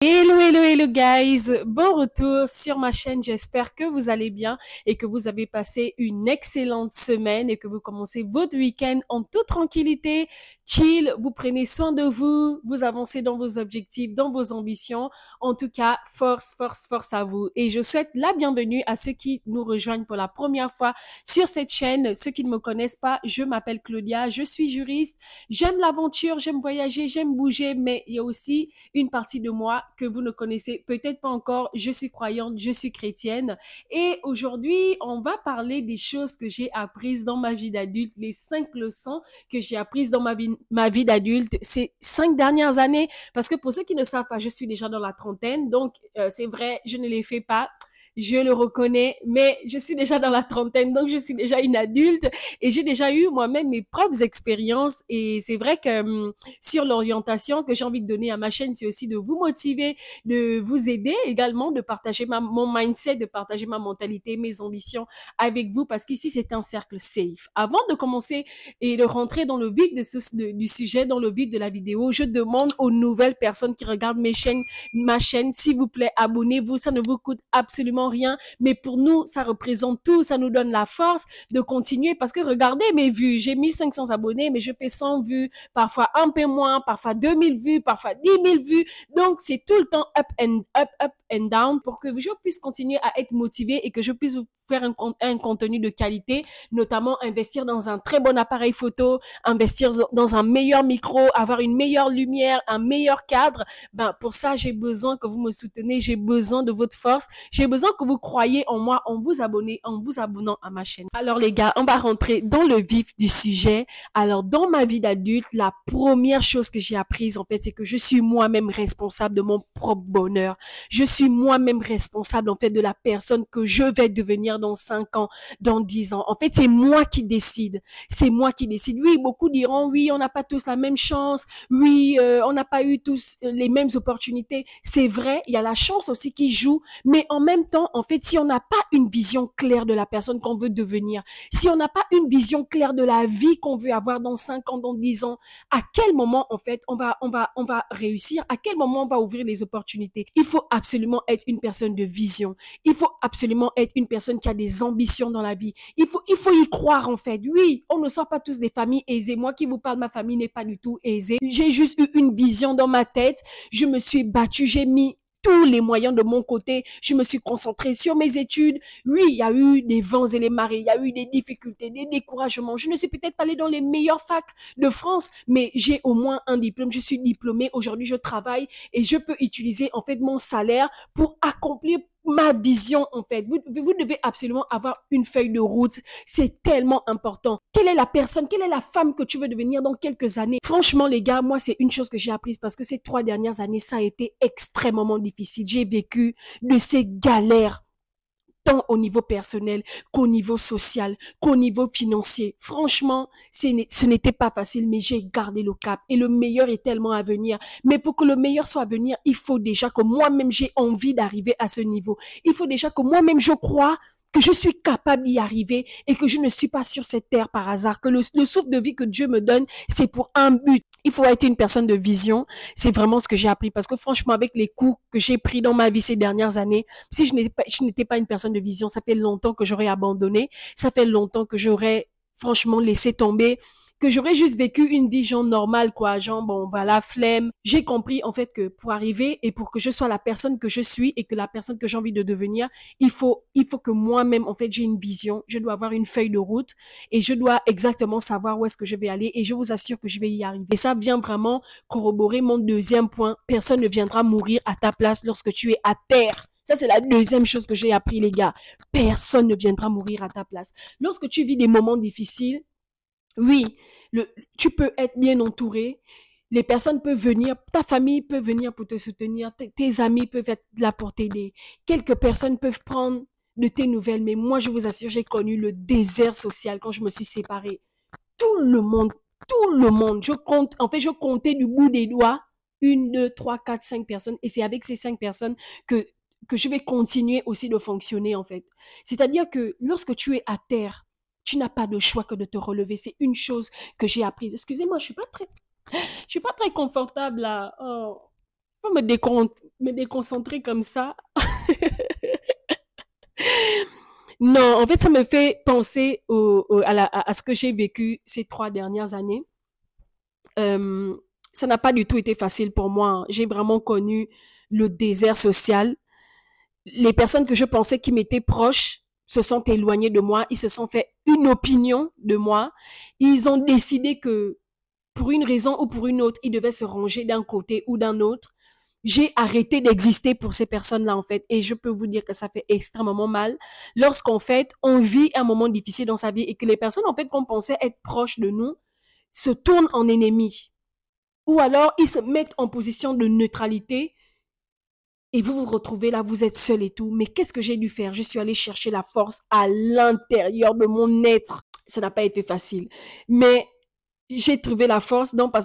Hello, hello, hello guys, bon retour sur ma chaîne, j'espère que vous allez bien et que vous avez passé une excellente semaine et que vous commencez votre week-end en toute tranquillité, chill, vous prenez soin de vous, vous avancez dans vos objectifs, dans vos ambitions. En tout cas, force, force, force à vous. Et je souhaite la bienvenue à ceux qui nous rejoignent pour la première fois sur cette chaîne. Ceux qui ne me connaissent pas, je m'appelle Claudia, je suis juriste, j'aime l'aventure, j'aime voyager, j'aime bouger, mais il y a aussi une partie de moi que vous ne connaissez peut-être pas encore. Je suis croyante, je suis chrétienne. Et aujourd'hui, on va parler des choses que j'ai apprises dans ma vie d'adulte, les 5 leçons que j'ai apprises dans ma vie d'adulte ces 5 dernières années. Parce que pour ceux qui ne savent pas, je suis déjà dans la trentaine. Donc, c'est vrai, je ne les fais pas. Je le reconnais, mais je suis déjà dans la trentaine, donc je suis déjà une adulte et j'ai déjà eu moi-même mes propres expériences. Et c'est vrai que sur l'orientation que j'ai envie de donner à ma chaîne, c'est aussi de vous motiver, de vous aider également, de partager mon mindset, de partager ma mentalité, mes ambitions avec vous, parce qu'ici, c'est un cercle safe. Avant de commencer et de rentrer dans le vif du sujet, dans le vif de la vidéo, je demande aux nouvelles personnes qui regardent ma chaîne, s'il vous plaît, abonnez-vous, ça ne vous coûte absolument rien, mais pour nous, ça représente tout, ça nous donne la force de continuer, parce que regardez mes vues, j'ai 1500 abonnés, mais je fais 100 vues, parfois un peu moins, parfois 2000 vues, parfois 10 000 vues. Donc, c'est tout le temps up and down pour que je puisse continuer à être motivée et que je puisse vous faire un contenu de qualité, notamment investir dans un très bon appareil photo, investir dans un meilleur micro, avoir une meilleure lumière, un meilleur cadre. Ben, pour ça, j'ai besoin que vous me soutenez, j'ai besoin de votre force, j'ai besoin que vous croyez en moi en vous abonnant à ma chaîne. Alors les gars, on va rentrer dans le vif du sujet. Alors, dans ma vie d'adulte, la première chose que j'ai apprise, en fait, c'est que je suis moi-même responsable de mon propre bonheur. Je suis moi-même responsable, en fait, de la personne que je vais devenir dans 5 ans, dans 10 ans. En fait, c'est moi qui décide. C'est moi qui décide. Oui, beaucoup diront, oui, on n'a pas tous la même chance. Oui, on n'a pas eu tous les mêmes opportunités. C'est vrai, il y a la chance aussi qui joue. Mais en même temps, en fait, si on n'a pas une vision claire de la personne qu'on veut devenir, si on n'a pas une vision claire de la vie qu'on veut avoir dans 5 ans, dans 10 ans, à quel moment, en fait, on va réussir? À quel moment on va ouvrir les opportunités? Il faut absolument être une personne de vision. Il faut absolument être une personne qui a des ambitions dans la vie. Il faut y croire, en fait. Oui, on ne sort pas tous des familles aisées. Moi qui vous parle, ma famille n'est pas du tout aisée. J'ai juste eu une vision dans ma tête. Je me suis battue, j'ai mis tous les moyens de mon côté. Je me suis concentrée sur mes études. Oui, il y a eu des vents et les marées, il y a eu des difficultés, des découragements. Je ne suis peut-être pas allée dans les meilleures facs de France, mais j'ai au moins un diplôme. Je suis diplômée. Aujourd'hui, je travaille et je peux utiliser en fait mon salaire pour accomplir ma vision, en fait. Vous devez absolument avoir une feuille de route. C'est tellement important. Quelle est la personne, quelle est la femme que tu veux devenir dans quelques années? Franchement, les gars, moi, c'est une chose que j'ai apprise parce que ces 3 dernières années, ça a été extrêmement difficile. J'ai vécu de ces galères tant au niveau personnel qu'au niveau social, qu'au niveau financier. Franchement, ce n'était pas facile, mais j'ai gardé le cap et le meilleur est tellement à venir. Mais pour que le meilleur soit à venir, il faut déjà que moi-même j'ai envie d'arriver à ce niveau. Il faut déjà que moi-même je crois que je suis capable d'y arriver et que je ne suis pas sur cette terre par hasard, que le souffle de vie que Dieu me donne, c'est pour un but. Il faut être une personne de vision. C'est vraiment ce que j'ai appris parce que franchement, avec les coups que j'ai pris dans ma vie ces dernières années, si je n'étais pas une personne de vision, ça fait longtemps que j'aurais abandonné. Ça fait longtemps que j'aurais franchement laissé tomber, que j'aurais juste vécu une vie genre normale, quoi, genre bon voilà, flemme. J'ai compris en fait que pour arriver et pour que je sois la personne que je suis et que la personne que j'ai envie de devenir, il faut que moi-même en fait j'ai une vision, je dois avoir une feuille de route et je dois exactement savoir où est-ce que je vais aller et je vous assure que je vais y arriver. Et ça vient vraiment corroborer mon deuxième point. Personne ne viendra mourir à ta place lorsque tu es à terre. Ça, c'est la deuxième chose que j'ai appris, les gars. Personne ne viendra mourir à ta place. Lorsque tu vis des moments difficiles, oui, le, tu peux être bien entouré. Les personnes peuvent venir, ta famille peut venir pour te soutenir, tes amis peuvent être là pour t'aider. Quelques personnes peuvent prendre de tes nouvelles, mais moi, je vous assure, j'ai connu le désert social quand je me suis séparée. Tout le monde, tout le monde, je comptais du bout des doigts, une, deux, trois, quatre, 5 personnes, et c'est avec ces 5 personnes que je vais continuer aussi de fonctionner, en fait. C'est-à-dire que lorsque tu es à terre, tu n'as pas de choix que de te relever. C'est une chose que j'ai apprise. Excusez-moi, je suis pas très confortable là. Oh. Faut me déconcentrer comme ça. Non, en fait, ça me fait penser à ce que j'ai vécu ces 3 dernières années. Euh, Ça n'a pas du tout été facile pour moi. J'ai vraiment connu le désert social. Les personnes que je pensais qui m'étaient proches se sont éloignées de moi. Ils se sont fait une opinion de moi. Ils ont décidé que pour une raison ou pour une autre, ils devaient se ranger d'un côté ou d'un autre. J'ai arrêté d'exister pour ces personnes-là, en fait. Et je peux vous dire que ça fait extrêmement mal lorsqu'en fait, on vit un moment difficile dans sa vie et que les personnes, en fait, qu'on pensait être proches de nous, se tournent en ennemis. Ou alors, ils se mettent en position de neutralité et vous vous retrouvez là, vous êtes seul et tout. Mais qu'est-ce que j'ai dû faire? Je suis allée chercher la force à l'intérieur de mon être. Ça n'a pas été facile. Mais j'ai trouvé la force, non, pas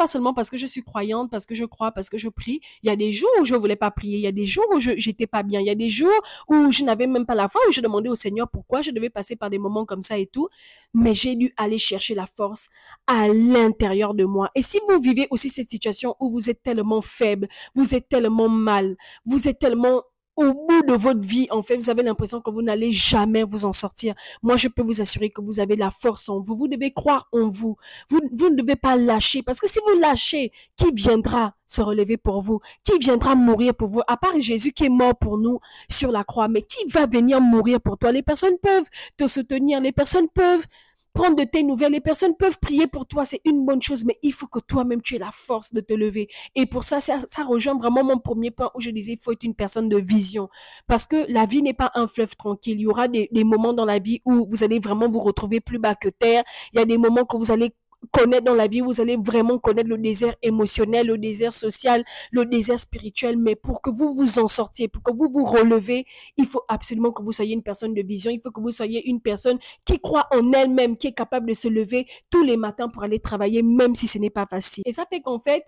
seulement parce que je suis croyante, parce que je crois, parce que je prie. Il y a des jours où je voulais pas prier, il y a des jours où j'étais pas bien, il y a des jours où je n'avais même pas la foi, où je demandais au Seigneur pourquoi je devais passer par des moments comme ça et tout. Mais j'ai dû aller chercher la force à l'intérieur de moi. Et si vous vivez aussi cette situation où vous êtes tellement faible, vous êtes tellement mal, vous êtes tellement au bout de votre vie, en fait, vous avez l'impression que vous n'allez jamais vous en sortir. Moi, je peux vous assurer que vous avez la force en vous. Vous devez croire en vous. Vous ne devez pas lâcher. Parce que si vous lâchez, qui viendra se relever pour vous? Qui viendra mourir pour vous? À part Jésus qui est mort pour nous sur la croix. Mais qui va venir mourir pour toi? Les personnes peuvent te soutenir. Les personnes peuvent prendre de tes nouvelles. Les personnes peuvent prier pour toi. C'est une bonne chose. Mais il faut que toi-même, tu aies la force de te lever. Et pour ça, ça rejoint vraiment mon premier point où je disais, il faut être une personne de vision. Parce que la vie n'est pas un fleuve tranquille. Il y aura des moments dans la vie où vous allez vraiment vous retrouver plus bas que terre. Il y a des moments que vous allez connaître dans la vie, vous allez vraiment connaître le désert émotionnel, le désert social, le désert spirituel. Mais pour que vous vous en sortiez, pour que vous vous relevez, il faut absolument que vous soyez une personne de vision. Il faut que vous soyez une personne qui croit en elle-même, qui est capable de se lever tous les matins pour aller travailler, même si ce n'est pas facile. Et ça fait qu'en fait,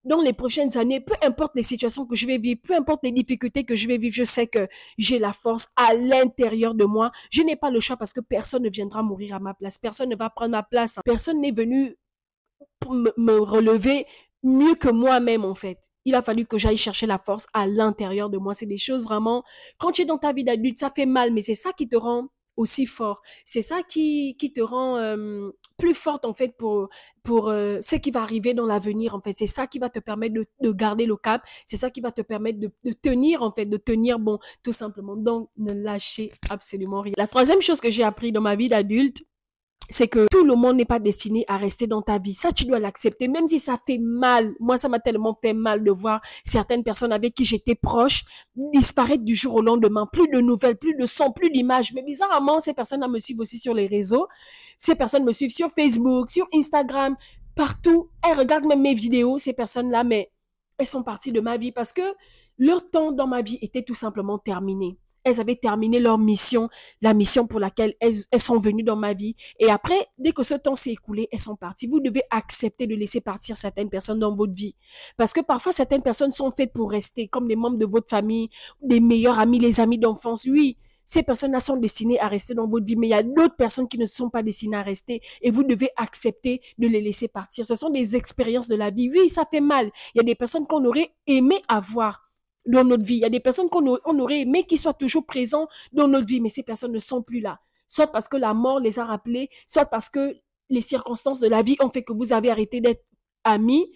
dans les prochaines années, peu importe les situations que je vais vivre, peu importe les difficultés que je vais vivre, je sais que j'ai la force à l'intérieur de moi. Je n'ai pas le choix parce que personne ne viendra mourir à ma place. Personne ne va prendre ma place. Personne n'est venu pour me relever mieux que moi-même, en fait. Il a fallu que j'aille chercher la force à l'intérieur de moi. C'est des choses vraiment, quand tu es dans ta vie d'adulte, ça fait mal, mais c'est ça qui te rend aussi fort. C'est ça qui te rend plus forte, en fait, pour ce qui va arriver dans l'avenir, en fait. C'est ça qui va te permettre de garder le cap. C'est ça qui va te permettre de tenir, en fait, de tenir bon, tout simplement. Donc, ne lâchez absolument rien. La troisième chose que j'ai appris dans ma vie d'adulte, c'est que tout le monde n'est pas destiné à rester dans ta vie. Ça, tu dois l'accepter, même si ça fait mal. Moi, ça m'a tellement fait mal de voir certaines personnes avec qui j'étais proche disparaître du jour au lendemain. Plus de nouvelles, plus de sons, plus d'images. Mais bizarrement, ces personnes-là me suivent aussi sur les réseaux. Ces personnes me suivent sur Facebook, sur Instagram, partout. Elles regardent même mes vidéos, ces personnes-là, mais elles sont parties de ma vie parce que leur temps dans ma vie était tout simplement terminé. Elles avaient terminé leur mission, la mission pour laquelle elles sont venues dans ma vie. Et après, dès que ce temps s'est écoulé, elles sont parties. Vous devez accepter de laisser partir certaines personnes dans votre vie. Parce que parfois, certaines personnes sont faites pour rester, comme les membres de votre famille, des meilleurs amis, les amis d'enfance. Oui, ces personnes-là sont destinées à rester dans votre vie, mais il y a d'autres personnes qui ne sont pas destinées à rester et vous devez accepter de les laisser partir. Ce sont des expériences de la vie. Oui, ça fait mal. Il y a des personnes qu'on aurait aimé avoir dans notre vie. Il y a des personnes on aurait aimé qu'ils soient toujours présents dans notre vie, mais ces personnes ne sont plus là. Soit parce que la mort les a rappelés, soit parce que les circonstances de la vie ont fait que vous avez arrêté d'être amis.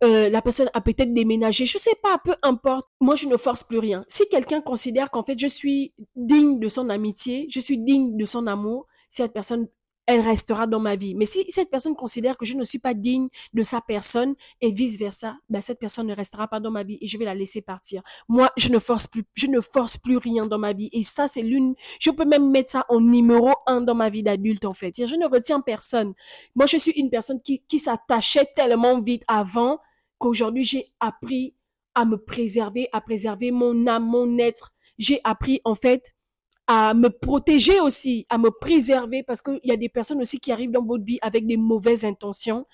La personne a peut-être déménagé, je sais pas, peu importe. Moi, je ne force plus rien. Si quelqu'un considère qu'en fait, je suis digne de son amitié, je suis digne de son amour, cette personne, elle restera dans ma vie. Mais si cette personne considère que je ne suis pas digne de sa personne et vice versa, ben cette personne ne restera pas dans ma vie et je vais la laisser partir. Moi, je ne force plus rien dans ma vie. Et ça, c'est je peux même mettre ça en numéro 1 dans ma vie d'adulte, en fait. Je ne retiens personne. Moi, je suis une personne qui s'attachait tellement vite avant qu'aujourd'hui, j'ai appris à me préserver, à préserver mon âme, mon être. J'ai appris, en fait, à me protéger aussi, à me préserver parce qu'il y a des personnes aussi qui arrivent dans votre vie avec des mauvaises intentions,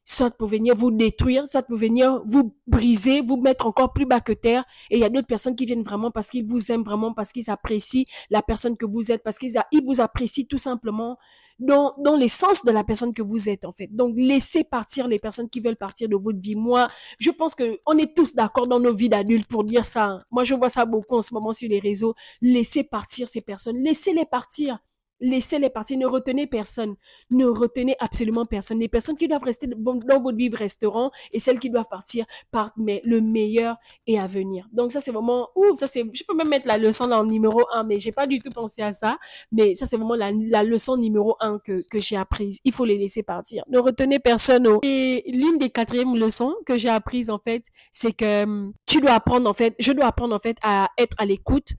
soit pour venir vous détruire, soit pour venir vous briser, vous mettre encore plus bas que terre. Et il y a d'autres personnes qui viennent vraiment parce qu'ils vous aiment vraiment, parce qu'ils apprécient la personne que vous êtes, parce qu'ils vous apprécient tout simplement dans l'essence de la personne que vous êtes, en fait. Donc, laissez partir les personnes qui veulent partir de votre vie. Moi, je pense que on est tous d'accord dans nos vies d'adultes pour dire ça. Moi, je vois ça beaucoup en ce moment sur les réseaux. Laissez partir ces personnes. Laissez-les partir. Laissez-les partir, ne retenez personne, ne retenez absolument personne. Les personnes qui doivent rester dans votre vie resteront et celles qui doivent partir partent, mais le meilleur est à venir. Donc ça c'est vraiment, ça c'est, je peux même mettre la leçon en numéro 1, mais j'ai pas du tout pensé à ça, mais ça c'est vraiment la leçon numéro 1 que j'ai apprise. Il faut les laisser partir. Ne retenez personne. Et l'une des quatrièmes leçons que j'ai apprises en fait, c'est que tu dois apprendre en fait, je dois apprendre en fait à être à l'écoute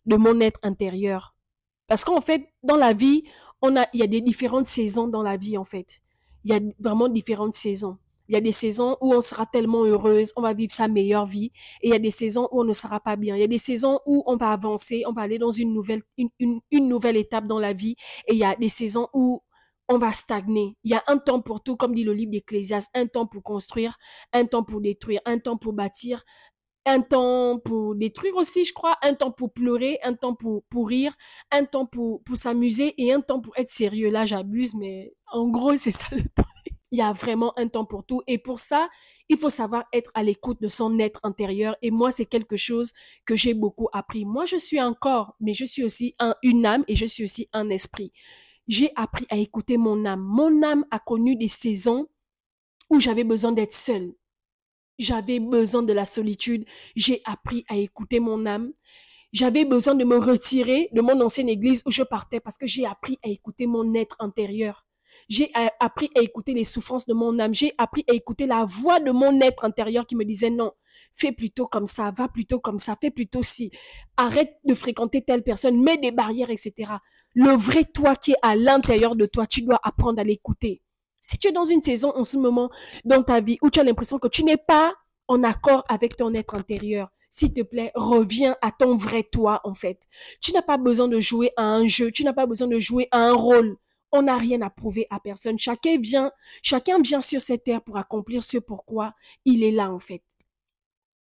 de mon être intérieur. Parce qu'en fait, dans la vie, il y a des différentes saisons dans la vie, en fait. Il y a vraiment différentes saisons. Il y a des saisons où on sera tellement heureuse, on va vivre sa meilleure vie. Et il y a des saisons où on ne sera pas bien. Il y a des saisons où on va avancer, on va aller dans une nouvelle étape dans la vie. Et il y a des saisons où on va stagner. Il y a un temps pour tout, comme dit le livre d'Ecclésiaste, un temps pour construire, un temps pour détruire, un temps pour bâtir, un temps pour détruire aussi, je crois, un temps pour pleurer, un temps pour rire, un temps pour s'amuser et un temps pour être sérieux. Là, j'abuse, mais en gros, c'est ça le truc. Il y a vraiment un temps pour tout. Et pour ça, il faut savoir être à l'écoute de son être intérieur. Et moi, c'est quelque chose que j'ai beaucoup appris. Moi, je suis un corps, mais je suis aussi une âme et je suis aussi un esprit. J'ai appris à écouter mon âme. Mon âme a connu des saisons où j'avais besoin d'être seule. J'avais besoin de la solitude. J'ai appris à écouter mon âme. J'avais besoin de me retirer de mon ancienne église où je partais parce que j'ai appris à écouter mon être intérieur. J'ai appris à écouter les souffrances de mon âme. J'ai appris à écouter la voix de mon être intérieur qui me disait non, fais plutôt comme ça, va plutôt comme ça, fais plutôt ci. Arrête de fréquenter telle personne, mets des barrières, etc. Le vrai toi qui est à l'intérieur de toi, tu dois apprendre à l'écouter. Si tu es dans une saison en ce moment dans ta vie où tu as l'impression que tu n'es pas en accord avec ton être intérieur, s'il te plaît, reviens à ton vrai toi, en fait. Tu n'as pas besoin de jouer à un jeu, tu n'as pas besoin de jouer à un rôle. On n'a rien à prouver à personne. Chacun vient sur cette terre pour accomplir ce pourquoi il est là, en fait.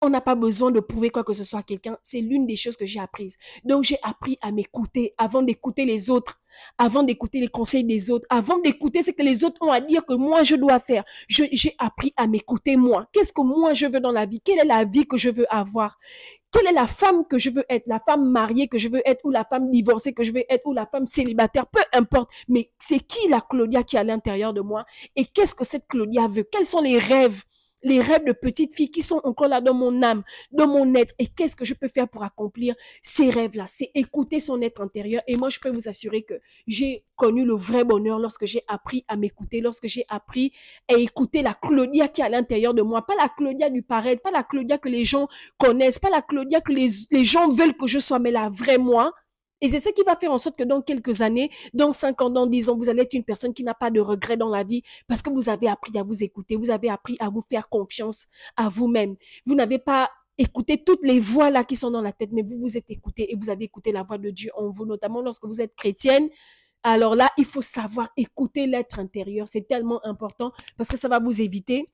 On n'a pas besoin de prouver quoi que ce soit à quelqu'un. C'est l'une des choses que j'ai apprises. Donc, j'ai appris à m'écouter avant d'écouter les autres, avant d'écouter les conseils des autres, avant d'écouter ce que les autres ont à dire que moi, je dois faire. J'ai appris à m'écouter moi. Qu'est-ce que moi, je veux dans la vie? Quelle est la vie que je veux avoir? Quelle est la femme que je veux être? La femme mariée que je veux être ou la femme divorcée que je veux être ou la femme célibataire? Peu importe. Mais c'est qui la Claudia qui est à l'intérieur de moi? Et qu'est-ce que cette Claudia veut? Quels sont les rêves de petite fille qui sont encore là dans mon âme, dans mon être. Et qu'est-ce que je peux faire pour accomplir ces rêves-là? C'est écouter son être intérieur. Et moi, je peux vous assurer que j'ai connu le vrai bonheur lorsque j'ai appris à m'écouter, lorsque j'ai appris à écouter la Claudia qui est à l'intérieur de moi. Pas la Claudia du paraître, pas la Claudia que les gens connaissent, pas la Claudia que les gens veulent que je sois, mais la vraie moi. Et c'est ce qui va faire en sorte que dans quelques années, dans 5 ans, dans 10 ans, vous allez être une personne qui n'a pas de regrets dans la vie parce que vous avez appris à vous écouter, vous avez appris à vous faire confiance à vous-même. Vous n'avez pas écouté toutes les voix là qui sont dans la tête, mais vous vous êtes écouté et vous avez écouté la voix de Dieu en vous, notamment lorsque vous êtes chrétienne. Alors là, il faut savoir écouter l'être intérieur. C'est tellement important parce que ça va vous éviter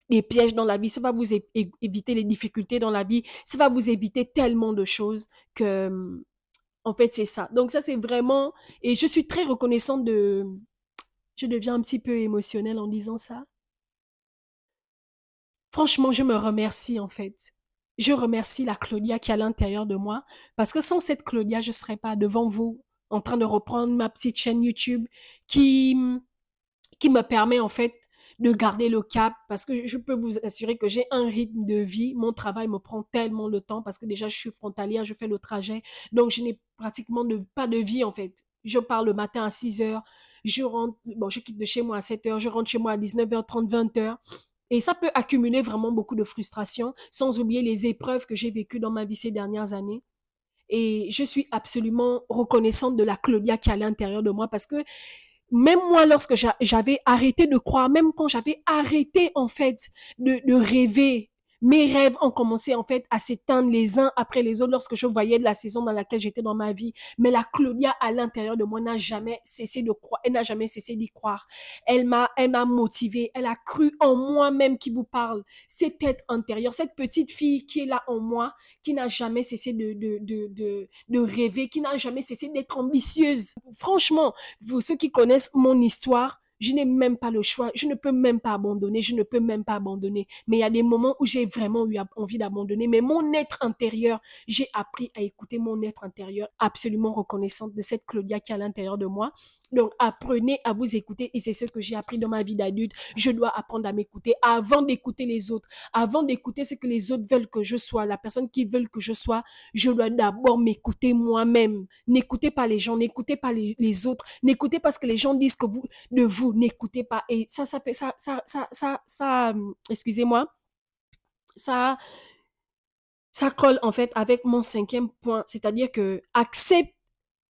les pièges dans la vie, ça va vous éviter les difficultés dans la vie, ça va vous éviter tellement de choses que en fait, c'est ça. Donc ça, c'est vraiment... Et je suis très reconnaissante de... Je deviens un petit peu émotionnelle en disant ça. Franchement, je me remercie, en fait. Je remercie la Claudia qui est à l'intérieur de moi. Parce que sans cette Claudia, je ne serais pas devant vous en train de reprendre ma petite chaîne YouTube qui, qui me permet, en fait, de garder le cap parce que je peux vous assurer que j'ai un rythme de vie. Mon travail me prend tellement de temps parce que déjà, je suis frontalière, je fais le trajet. Donc, je n'ai pratiquement pas de vie, en fait. Je pars le matin à 6 heures. Je rentre, bon, je quitte de chez moi à 7 heures. Je rentre chez moi à 19h30, 20 heures. Et ça peut accumuler vraiment beaucoup de frustration, sans oublier les épreuves que j'ai vécues dans ma vie ces dernières années. Et je suis absolument reconnaissante de la Claudia qui est à l'intérieur de moi parce que même moi, lorsque j'avais arrêté de croire, même quand j'avais arrêté, en fait, de rêver, Mes rêves ont commencé en fait à s'éteindre les uns après les autres lorsque je voyais la saison dans laquelle j'étais dans ma vie. Mais la Claudia à l'intérieur de moi n'a jamais cessé de croire, elle n'a jamais cessé d'y croire. Elle m'a motivée, elle a cru en moi-même qui vous parle. Cette tête intérieure, cette petite fille qui est là en moi, qui n'a jamais cessé de rêver, qui n'a jamais cessé d'être ambitieuse. Franchement, vous, ceux qui connaissent mon histoire, je n'ai même pas le choix. Je ne peux même pas abandonner. Je ne peux même pas abandonner. Mais il y a des moments où j'ai vraiment eu envie d'abandonner. Mais mon être intérieur, j'ai appris à écouter mon être intérieur, absolument reconnaissante de cette Claudia qui est à l'intérieur de moi. Donc, apprenez à vous écouter et c'est ce que j'ai appris dans ma vie d'adulte. Je dois apprendre à m'écouter avant d'écouter les autres, avant d'écouter ce que les autres veulent que je sois, la personne qui veut que je sois. Je dois d'abord m'écouter moi-même. N'écoutez pas les gens, n'écoutez pas les autres, n'écoutez pas ce que les gens disent que vous n'écoutez pas. Et ça fait excusez-moi, ça, ça colle en fait avec mon cinquième point, c'est-à-dire que accepte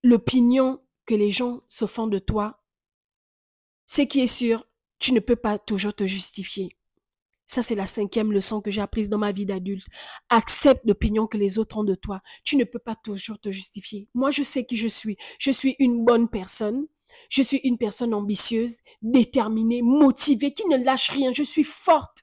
l'opinion que les gens se font de toi. Ce qui est sûr, tu ne peux pas toujours te justifier. Ça, c'est la cinquième leçon que j'ai apprise dans ma vie d'adulte. Accepte l'opinion que les autres ont de toi. Tu ne peux pas toujours te justifier. Moi, je sais qui je suis. Je suis une bonne personne. Je suis une personne ambitieuse, déterminée, motivée, qui ne lâche rien. Je suis forte.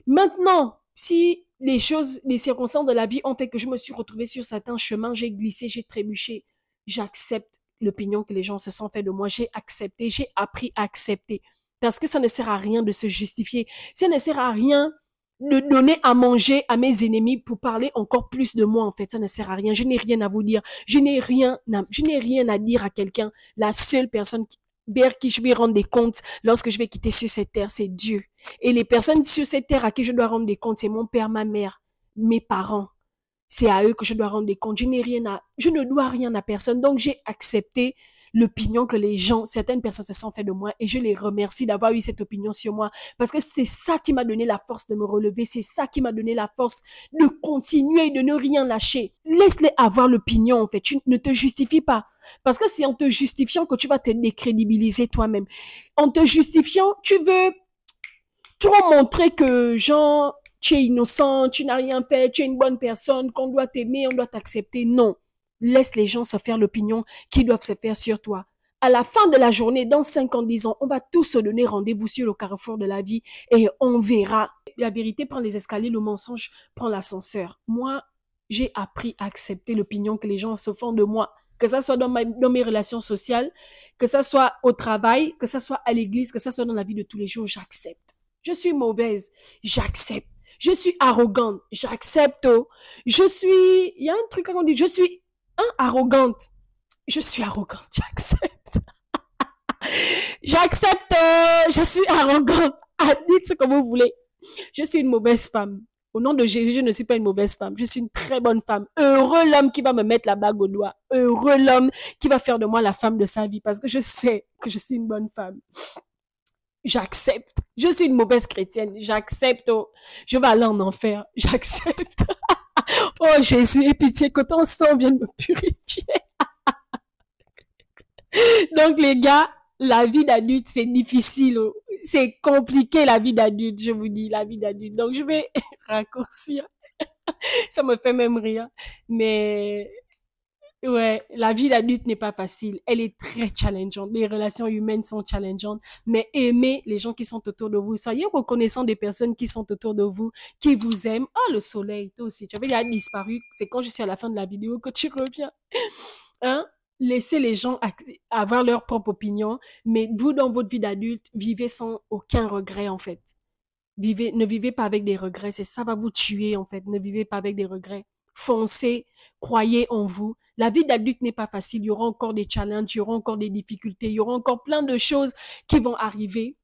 Maintenant, si les choses, les circonstances de la vie ont fait que je me suis retrouvée sur certains chemins, j'ai glissé, j'ai trébuché, j'accepte l'opinion que les gens se sont fait de moi. J'ai accepté, j'ai appris à accepter. Parce que ça ne sert à rien de se justifier. Ça ne sert à rien de donner à manger à mes ennemis pour parler encore plus de moi, en fait. Ça ne sert à rien. Je n'ai rien à vous dire. Je n'ai rien à dire à quelqu'un. La seule personne vers qui je vais rendre des comptes lorsque je vais quitter sur cette terre, c'est Dieu. Et les personnes sur cette terre à qui je dois rendre des comptes, c'est mon père, ma mère, mes parents. C'est à eux que je dois rendre des comptes. Je ne dois rien à personne. Donc, j'ai accepté l'opinion que certaines personnes se sont fait de moi et je les remercie d'avoir eu cette opinion sur moi parce que c'est ça qui m'a donné la force de me relever. C'est ça qui m'a donné la force de continuer, de ne rien lâcher. Laisse-les avoir l'opinion, en fait. Tu ne te justifies pas. Parce que c'est en te justifiant que tu vas te décrédibiliser toi-même. En te justifiant, tu veux trop montrer que, genre, tu es innocent, tu n'as rien fait, tu es une bonne personne, qu'on doit t'aimer, on doit t'accepter. Non. Laisse les gens se faire l'opinion qu'ils doivent se faire sur toi. À la fin de la journée, dans 5 ans, 10 ans, on va tous se donner rendez-vous sur le carrefour de la vie et on verra. La vérité prend les escaliers, le mensonge prend l'ascenseur. Moi, j'ai appris à accepter l'opinion que les gens se font de moi. Que ça soit dans mes relations sociales, que ça soit au travail, que ça soit à l'église, que ça soit dans la vie de tous les jours, j'accepte. Je suis mauvaise, j'accepte. Je suis arrogante, j'accepte. Il y a un truc qu'on dit, je suis arrogante. Je suis arrogante, j'accepte. J'accepte, je suis arrogante. Dites ce que vous voulez. Je suis une mauvaise femme. Au nom de Jésus, je ne suis pas une mauvaise femme. Je suis une très bonne femme. Heureux l'homme qui va me mettre la bague au doigt. Heureux l'homme qui va faire de moi la femme de sa vie parce que je sais que je suis une bonne femme. J'accepte. Je suis une mauvaise chrétienne. J'accepte. Je vais aller en enfer. J'accepte. Oh Jésus, aie pitié que ton sang vienne me purifier. Donc les gars, la vie d'adulte, c'est difficile. C'est compliqué la vie d'adulte, je vous dis, la vie d'adulte. Donc je vais raccourcir. Ça me fait même rire. Mais ouais, la vie d'adulte n'est pas facile. Elle est très challengeante. Les relations humaines sont challengeantes. Mais aimez les gens qui sont autour de vous. Soyez reconnaissants des personnes qui sont autour de vous, qui vous aiment. Oh, le soleil, toi aussi. Tu avais déjà disparu. C'est quand je suis à la fin de la vidéo que tu reviens. Hein? Laissez les gens avoir leur propre opinion. Mais vous, dans votre vie d'adulte, vivez sans aucun regret, en fait. Ne vivez pas avec des regrets. Ça va vous tuer, en fait. Ne vivez pas avec des regrets. Foncez, croyez en vous. La vie d'adulte n'est pas facile. Il y aura encore des challenges, il y aura encore des difficultés, il y aura encore plein de choses qui vont arriver.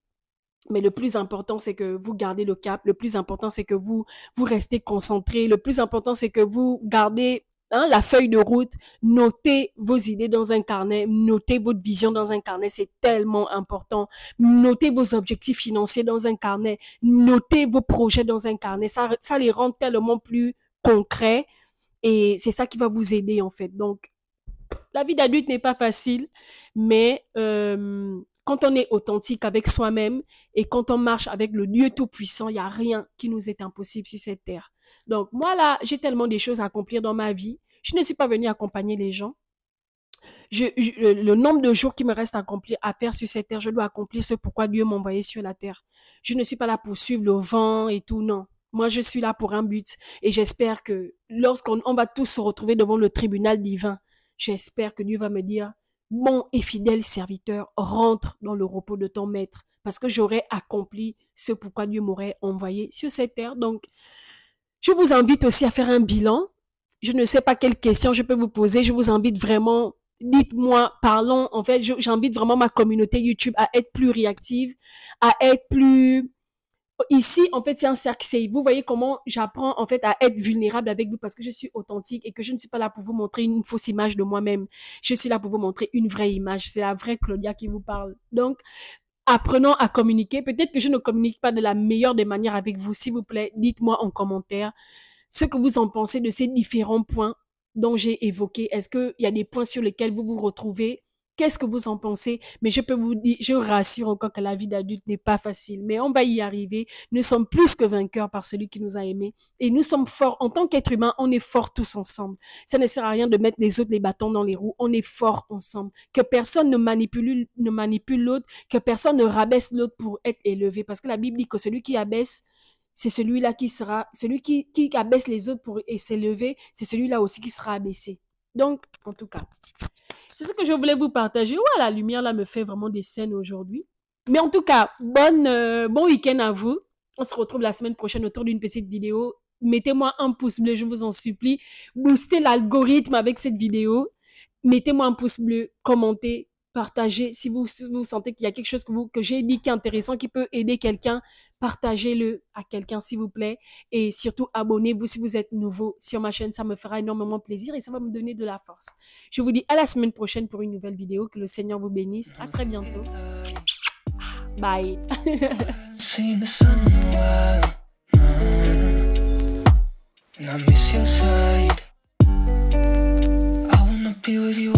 Mais le plus important, c'est que vous gardez le cap. Le plus important, c'est que vous restez concentré. Le plus important, c'est que vous gardez la feuille de route. Notez vos idées dans un carnet. Notez votre vision dans un carnet. C'est tellement important. Notez vos objectifs financiers dans un carnet. Notez vos projets dans un carnet. Ça les rend tellement plus concrets. Et c'est ça qui va vous aider, en fait. Donc, la vie d'adulte n'est pas facile, mais quand on est authentique avec soi-même et quand on marche avec le Dieu Tout-Puissant, il n'y a rien qui nous est impossible sur cette terre. Donc, moi, là, j'ai tellement des choses à accomplir dans ma vie. Je ne suis pas venue accompagner les gens. Le nombre de jours qui me reste à accomplir, à faire sur cette terre, je dois accomplir ce pourquoi Dieu m'a envoyé sur la terre. Je ne suis pas là pour suivre le vent et tout, non. Moi, je suis là pour un but. Et j'espère que lorsqu'on va tous se retrouver devant le tribunal divin, j'espère que Dieu va me dire, bon et fidèle serviteur, rentre dans le repos de ton maître. Parce que j'aurai accompli ce pourquoi Dieu m'aurait envoyé sur cette terre. Donc, je vous invite aussi à faire un bilan. Je ne sais pas quelle question je peux vous poser. Je vous invite vraiment, dites-moi, parlons. En fait, j'invite vraiment ma communauté YouTube à être plus réactive, à être plus... Ici, en fait, c'est un cercle safe. Vous voyez comment j'apprends, en fait, à être vulnérable avec vous parce que je suis authentique et que je ne suis pas là pour vous montrer une fausse image de moi-même. Je suis là pour vous montrer une vraie image. C'est la vraie Claudia qui vous parle. Donc, apprenons à communiquer. Peut-être que je ne communique pas de la meilleure des manières avec vous. S'il vous plaît, dites-moi en commentaire ce que vous en pensez de ces différents points dont j'ai évoqués. Est-ce qu'il y a des points sur lesquels vous vous retrouvez? Qu'est-ce que vous en pensez? Mais je peux vous dire, je vous rassure encore que la vie d'adulte n'est pas facile, mais on va y arriver. Nous sommes plus que vainqueurs par celui qui nous a aimés. Et nous sommes forts. En tant qu'être humain, on est forts tous ensemble. Ça ne sert à rien de mettre les autres les bâtons dans les roues. On est forts ensemble. Que personne ne manipule l'autre, que personne ne rabaisse l'autre pour être élevé. Parce que la Bible dit que celui qui abaisse, c'est celui-là qui sera, celui qui abaisse les autres pour s'élever, c'est celui-là aussi qui sera abaissé. Donc, en tout cas, c'est ce que je voulais vous partager. Ouais, la lumière là me fait vraiment des scènes aujourd'hui. Mais en tout cas, bon week-end à vous. On se retrouve la semaine prochaine autour d'une petite vidéo. Mettez-moi un pouce bleu, je vous en supplie. Boostez l'algorithme avec cette vidéo. Mettez-moi un pouce bleu, commentez, partagez. Si vous sentez qu'il y a quelque chose que j'ai dit qui est intéressant, qui peut aider quelqu'un, partagez-le à quelqu'un, s'il vous plaît. Et surtout, abonnez-vous si vous êtes nouveau sur ma chaîne. Ça me fera énormément plaisir et ça va me donner de la force. Je vous dis à la semaine prochaine pour une nouvelle vidéo. Que le Seigneur vous bénisse. À très bientôt. Bye. I miss your side. I wanna be with you